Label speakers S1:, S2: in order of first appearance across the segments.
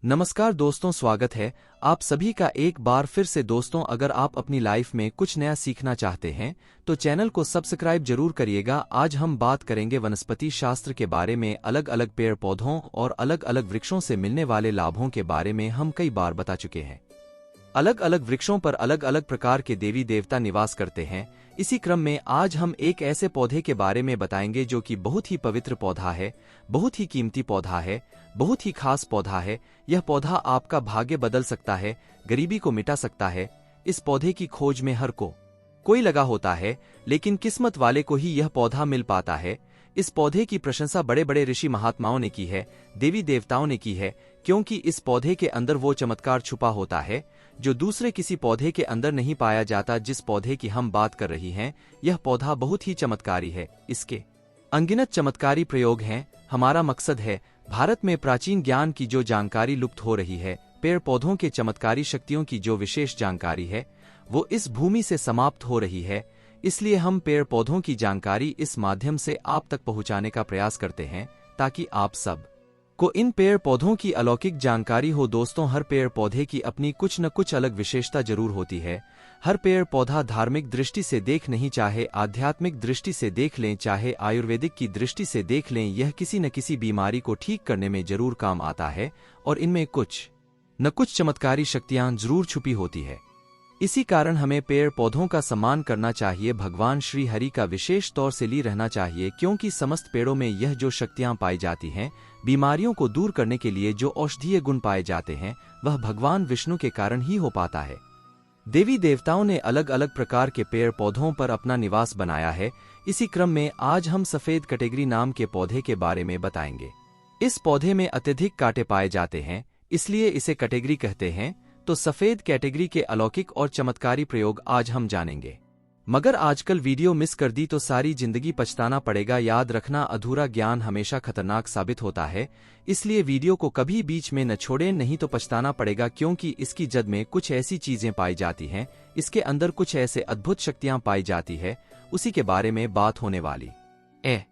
S1: नमस्कार दोस्तों, स्वागत है आप सभी का एक बार फिर से। दोस्तों, अगर आप अपनी लाइफ में कुछ नया सीखना चाहते हैं तो चैनल को सब्सक्राइब जरूर करिएगा। आज हम बात करेंगे वनस्पति शास्त्र के बारे में। अलग अलग पेड़ पौधों और अलग अलग वृक्षों से मिलने वाले लाभों के बारे में हम कई बार बता चुके हैं। अलग अलग वृक्षों पर अलग अलग प्रकार के देवी देवता निवास करते हैं। इसी क्रम में आज हम एक ऐसे पौधे के बारे में बताएंगे जो कि बहुत ही पवित्र पौधा है, बहुत ही कीमती पौधा है, बहुत ही खास पौधा है। यह पौधा आपका भाग्य बदल सकता है, गरीबी को मिटा सकता है। इस पौधे की खोज में हर कोई लगा होता है, लेकिन किस्मत वाले को ही यह पौधा मिल पाता है। इस पौधे की प्रशंसा बड़े बड़े ऋषि महात्माओं ने की है, देवी देवताओं ने की है, क्योंकि इस पौधे के अंदर वो चमत्कार छुपा होता है जो दूसरे किसी पौधे के अंदर नहीं पाया जाता। जिस पौधे की हम बात कर रही हैं, यह पौधा बहुत ही चमत्कारी है। इसके अनगिनत चमत्कारी प्रयोग हैं। हमारा मकसद है भारत में प्राचीन ज्ञान की जो जानकारी लुप्त हो रही है, पेड़ पौधों के चमत्कारी शक्तियों की जो विशेष जानकारी है, वो इस भूमि से समाप्त हो रही है। इसलिए हम पेड़ पौधों की जानकारी इस माध्यम से आप तक पहुंचाने का प्रयास करते हैं, ताकि आप सब को इन पेड़ पौधों की अलौकिक जानकारी हो। दोस्तों, हर पेड़ पौधे की अपनी कुछ न कुछ अलग विशेषता जरूर होती है। हर पेड़ पौधा धार्मिक दृष्टि से देख नहीं, चाहे आध्यात्मिक दृष्टि से देख लें, चाहे आयुर्वेदिक की दृष्टि से देख लें, यह किसी न किसी बीमारी को ठीक करने में जरूर काम आता है और इनमें कुछ न कुछ चमत्कारी शक्तियां जरूर छुपी होती है। इसी कारण हमें पेड़ पौधों का सम्मान करना चाहिए। भगवान श्री हरि का विशेष तौर से ली रहना चाहिए, क्योंकि समस्त पेड़ों में यह जो शक्तियां पाई जाती हैं, बीमारियों को दूर करने के लिए जो औषधीय गुण पाए जाते हैं, वह भगवान विष्णु के कारण ही हो पाता है। देवी देवताओं ने अलग अलग प्रकार के पेड़ पौधों पर अपना निवास बनाया है। इसी क्रम में आज हम सफेद कैटेगरी नाम के पौधे के बारे में बताएंगे। इस पौधे में अत्यधिक कांटे पाए जाते हैं, इसलिए इसे कैटेगरी कहते हैं। तो सफेद कैटेगरी के अलौकिक और चमत्कारी प्रयोग आज हम जानेंगे। मगर आजकल वीडियो मिस कर दी तो सारी जिंदगी पछताना पड़ेगा। याद रखना, अधूरा ज्ञान हमेशा खतरनाक साबित होता है। इसलिए वीडियो को कभी बीच में न छोड़ें, नहीं तो पछताना पड़ेगा, क्योंकि इसकी जड़ में कुछ ऐसी चीजें पाई जाती हैं, इसके अंदर कुछ ऐसे अद्भुत शक्तियां पाई जाती है, उसी के बारे में बात होने वाली है।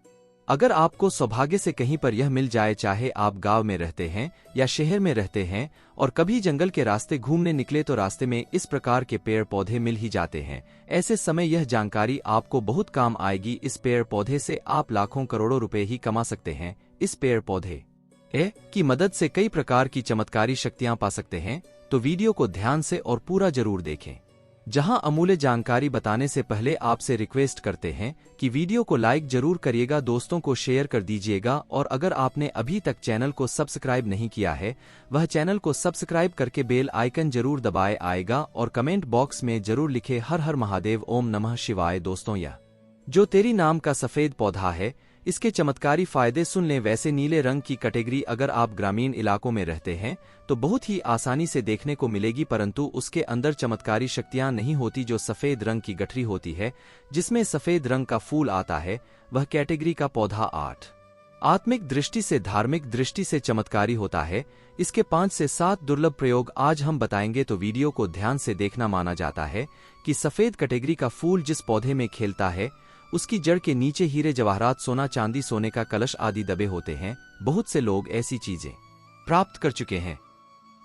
S1: अगर आपको सौभाग्य से कहीं पर यह मिल जाए, चाहे आप गांव में रहते हैं या शहर में रहते हैं और कभी जंगल के रास्ते घूमने निकले, तो रास्ते में इस प्रकार के पेड़ पौधे मिल ही जाते हैं। ऐसे समय यह जानकारी आपको बहुत काम आएगी। इस पेड़ पौधे से आप लाखों करोड़ों रुपए ही कमा सकते हैं। इस पेड़ पौधे की मदद से कई प्रकार की चमत्कारी शक्तियां पा सकते हैं। तो वीडियो को ध्यान से और पूरा जरूर देखें। जहां अमूल्य जानकारी बताने से पहले आपसे रिक्वेस्ट करते हैं कि वीडियो को लाइक जरूर करिएगा, दोस्तों को शेयर कर दीजिएगा, और अगर आपने अभी तक चैनल को सब्सक्राइब नहीं किया है, वह चैनल को सब्सक्राइब करके बेल आइकन जरूर दबाए आएगा और कमेंट बॉक्स में जरूर लिखे हर हर महादेव, ओम नमः शिवाय। दोस्तों, यह जो तेरी नाम का सफेद पौधा है, इसके चमत्कारी फायदे सुन लें। वैसे नीले रंग की कैटेगरी अगर आप ग्रामीण इलाकों में रहते हैं तो बहुत ही आसानी से देखने को मिलेगी, परंतु उसके अंदर चमत्कारी शक्तियां नहीं होती। जो सफेद रंग की गठरी होती है, जिसमें सफेद रंग का फूल आता है, वह कैटेगरी का पौधा आत्मिक दृष्टि से, धार्मिक दृष्टि से चमत्कारी होता है। इसके 5 से 7 दुर्लभ प्रयोग आज हम बताएंगे, तो वीडियो को ध्यान से देखना। माना जाता है कि सफेद कैटेगरी का फूल जिस पौधे में खिलता है, उसकी जड़ के नीचे हीरे जवाहरात, सोना चांदी, सोने का कलश आदि दबे होते हैं। बहुत से लोग ऐसी चीजें प्राप्त कर चुके हैं।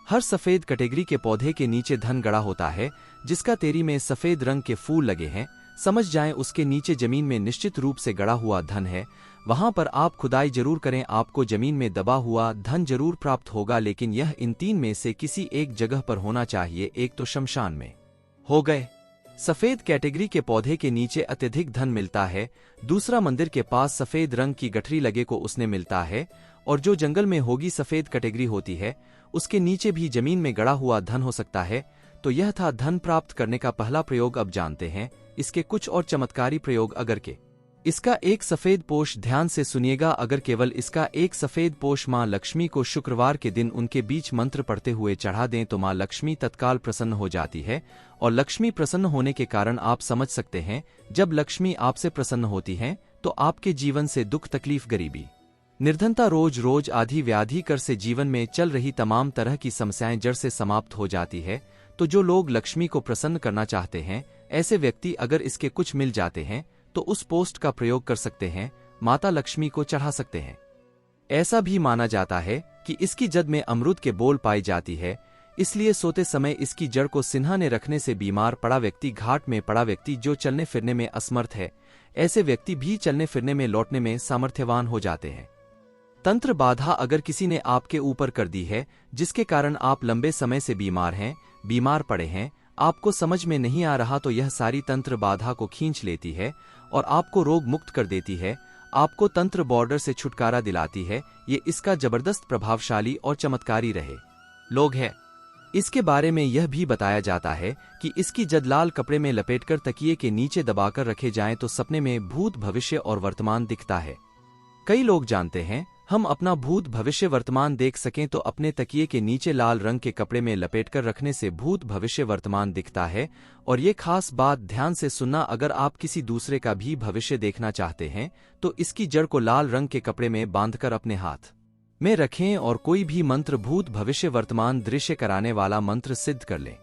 S1: हर सफेद कैटेगरी के पौधे के नीचे धन गड़ा होता है, जिसका तेरी में सफेद रंग के फूल लगे हैं। समझ जाएं, उसके नीचे जमीन में निश्चित रूप से गड़ा हुआ धन है। वहां पर आप खुदाई जरूर करें, आपको जमीन में दबा हुआ धन जरूर प्राप्त होगा, लेकिन यह इन 3 में से किसी एक जगह पर होना चाहिए। एक तो शमशान में हो गए। सफेद कैटेगरी के पौधे के नीचे अत्यधिक धन मिलता है। दूसरा, मंदिर के पास सफेद रंग की गठरी लगे को उसने मिलता है। और जो जंगल में होगी सफेद कैटेगरी होती है, उसके नीचे भी जमीन में गड़ा हुआ धन हो सकता है। तो यह था धन प्राप्त करने का पहला प्रयोग। अब जानते हैं इसके कुछ और चमत्कारी प्रयोग। अगर के इसका एक सफेद पोष, ध्यान से सुनिएगा, अगर केवल इसका एक सफेद पोष मां लक्ष्मी को शुक्रवार के दिन उनके बीच मंत्र पढ़ते हुए चढ़ा दें, तो मां लक्ष्मी तत्काल प्रसन्न हो जाती है। और लक्ष्मी प्रसन्न होने के कारण आप समझ सकते हैं, जब लक्ष्मी आपसे प्रसन्न होती हैं तो आपके जीवन से दुख, तकलीफ, गरीबी, निर्धनता, रोज रोज आदि व्याधि कर से जीवन में चल रही तमाम तरह की समस्याएं जड़ से समाप्त हो जाती है। तो जो लोग लक्ष्मी को प्रसन्न करना चाहते हैं, ऐसे व्यक्ति अगर इसके कुछ मिल जाते हैं तो उस पोस्ट का प्रयोग कर सकते हैं, माता लक्ष्मी को चढ़ा सकते हैं। ऐसा भी माना जाता है कि इसकी जड़ में अमरूद के बोल पाई जाती है, इसलिए सोते समय इसकी जड़ को सिन्हाने रखने से बीमार पड़ा व्यक्ति, घाट में पड़ा व्यक्ति, जो चलने फिरने में असमर्थ है, ऐसे व्यक्ति भी चलने फिरने में लौटने में सामर्थ्यवान हो जाते हैं। तंत्र बाधा अगर किसी ने आपके ऊपर कर दी है, जिसके कारण आप लंबे समय से बीमार पड़े हैं, आपको समझ में नहीं आ रहा, तो यह सारी तंत्र बाधा को खींच लेती है और आपको रोग मुक्त कर देती है, आपको तंत्र बॉर्डर से छुटकारा दिलाती है। ये इसका जबरदस्त प्रभावशाली और चमत्कारी रहे लोग है। इसके बारे में यह भी बताया जाता है कि इसकी जड़ लाल कपड़े में लपेटकर तकिए के नीचे दबाकर रखे जाएं तो सपने में भूत, भविष्य और वर्तमान दिखता है। कई लोग जानते हैं, हम अपना भूत, भविष्य, वर्तमान देख सकें तो अपने तकिए के नीचे लाल रंग के कपड़े में लपेटकर रखने से भूत, भविष्य, वर्तमान दिखता है। और ये खास बात ध्यान से सुनना, अगर आप किसी दूसरे का भी भविष्य देखना चाहते हैं तो इसकी जड़ को लाल रंग के कपड़े में बांधकर अपने हाथ में रखें और कोई भी मंत्र, भूत, भविष्य, वर्तमान दृश्य कराने वाला मंत्र सिद्ध कर लें।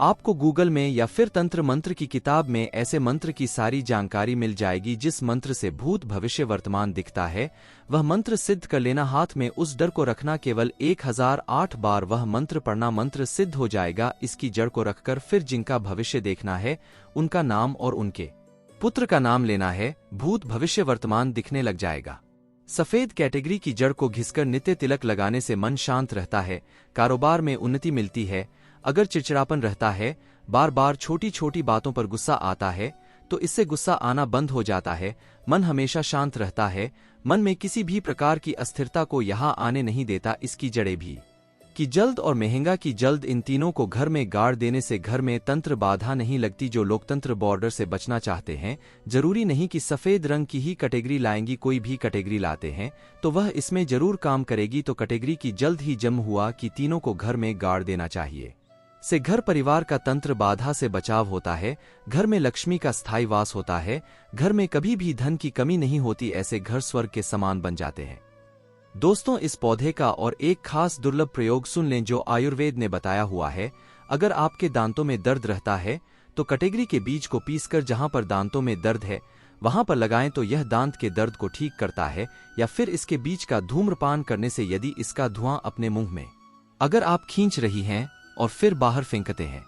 S1: आपको गूगल में या फिर तंत्र मंत्र की किताब में ऐसे मंत्र की सारी जानकारी मिल जाएगी। जिस मंत्र से भूत, भविष्य, वर्तमान दिखता है, वह मंत्र सिद्ध कर लेना। हाथ में उस डर को रखना, केवल 1008 बार वह मंत्र पढ़ना, मंत्र सिद्ध हो जाएगा। इसकी जड़ को रखकर फिर जिनका भविष्य देखना है, उनका नाम और उनके पुत्र का नाम लेना है, भूत, भविष्य, वर्तमान दिखने लग जाएगा। सफेद कैटेगरी की जड़ को घिसकर नित्य तिलक लगाने से मन शांत रहता है, कारोबार में उन्नति मिलती है। अगर चिड़चिड़ापन रहता है, बार बार छोटी छोटी बातों पर गुस्सा आता है, तो इससे गुस्सा आना बंद हो जाता है। मन हमेशा शांत रहता है, मन में किसी भी प्रकार की अस्थिरता को यहाँ आने नहीं देता। इसकी जड़ें भी कि जल्द और महंगा की जल्द, इन तीनों को घर में गाड़ देने से घर में तंत्र बाधा नहीं लगती। जो लोग तंत्र बॉर्डर से बचना चाहते हैं, जरूरी नहीं कि सफेद रंग की ही कैटेगरी लाएंगी, कोई भी कैटेगरी लाते हैं तो वह इसमें जरूर काम करेगी। तो कैटेगरी की जल्द ही जम हुआ कि तीनों को घर में गाड़ देना चाहिए। से घर परिवार का तंत्र बाधा से बचाव होता है, घर में लक्ष्मी का स्थायी वास होता है, घर में कभी भी धन की कमी नहीं होती। ऐसे घर स्वर्ग के समान बन जाते हैं। दोस्तों, इस पौधे का और एक खास दुर्लभ प्रयोग सुन लें जो आयुर्वेद ने बताया हुआ है। अगर आपके दांतों में दर्द रहता है तो कैटेगरी के बीज को पीसकर जहां पर दांतों में दर्द है वहां पर लगाएं तो यह दांत के दर्द को ठीक करता है। या फिर इसके बीज का धूम्रपान करने से यदि इसका धुआं अपने मुंह में अगर आप खींच रही हैं और फिर बाहर फेंकते हैं,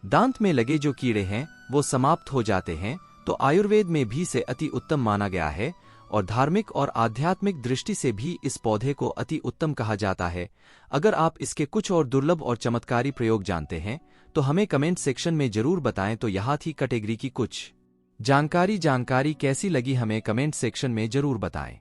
S1: दांत में लगे जो कीड़े हैं वो समाप्त हो जाते हैं। तो आयुर्वेद में भी से अति उत्तम माना गया है और धार्मिक और आध्यात्मिक दृष्टि से भी इस पौधे को अति उत्तम कहा जाता है। अगर आप इसके कुछ और दुर्लभ और चमत्कारी प्रयोग जानते हैं तो हमें कमेंट सेक्शन में जरूर बताएं। तो यहाँ थी कैटेगरी की कुछ जानकारी कैसी लगी हमें कमेंट सेक्शन में जरूर बताएं।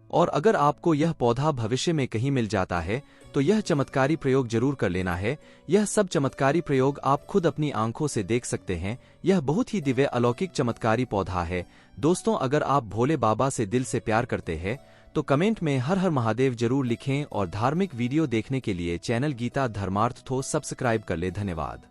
S1: और अगर आपको यह पौधा भविष्य में कहीं मिल जाता है तो यह चमत्कारी प्रयोग जरूर कर लेना है। यह सब चमत्कारी प्रयोग आप खुद अपनी आंखों से देख सकते हैं। यह बहुत ही दिव्य अलौकिक चमत्कारी पौधा है। दोस्तों, अगर आप भोले बाबा से दिल से प्यार करते हैं तो कमेंट में हर हर महादेव जरूर लिखें और धार्मिक वीडियो देखने के लिए चैनल गीता धर्मार्थ को सब्सक्राइब कर ले। धन्यवाद।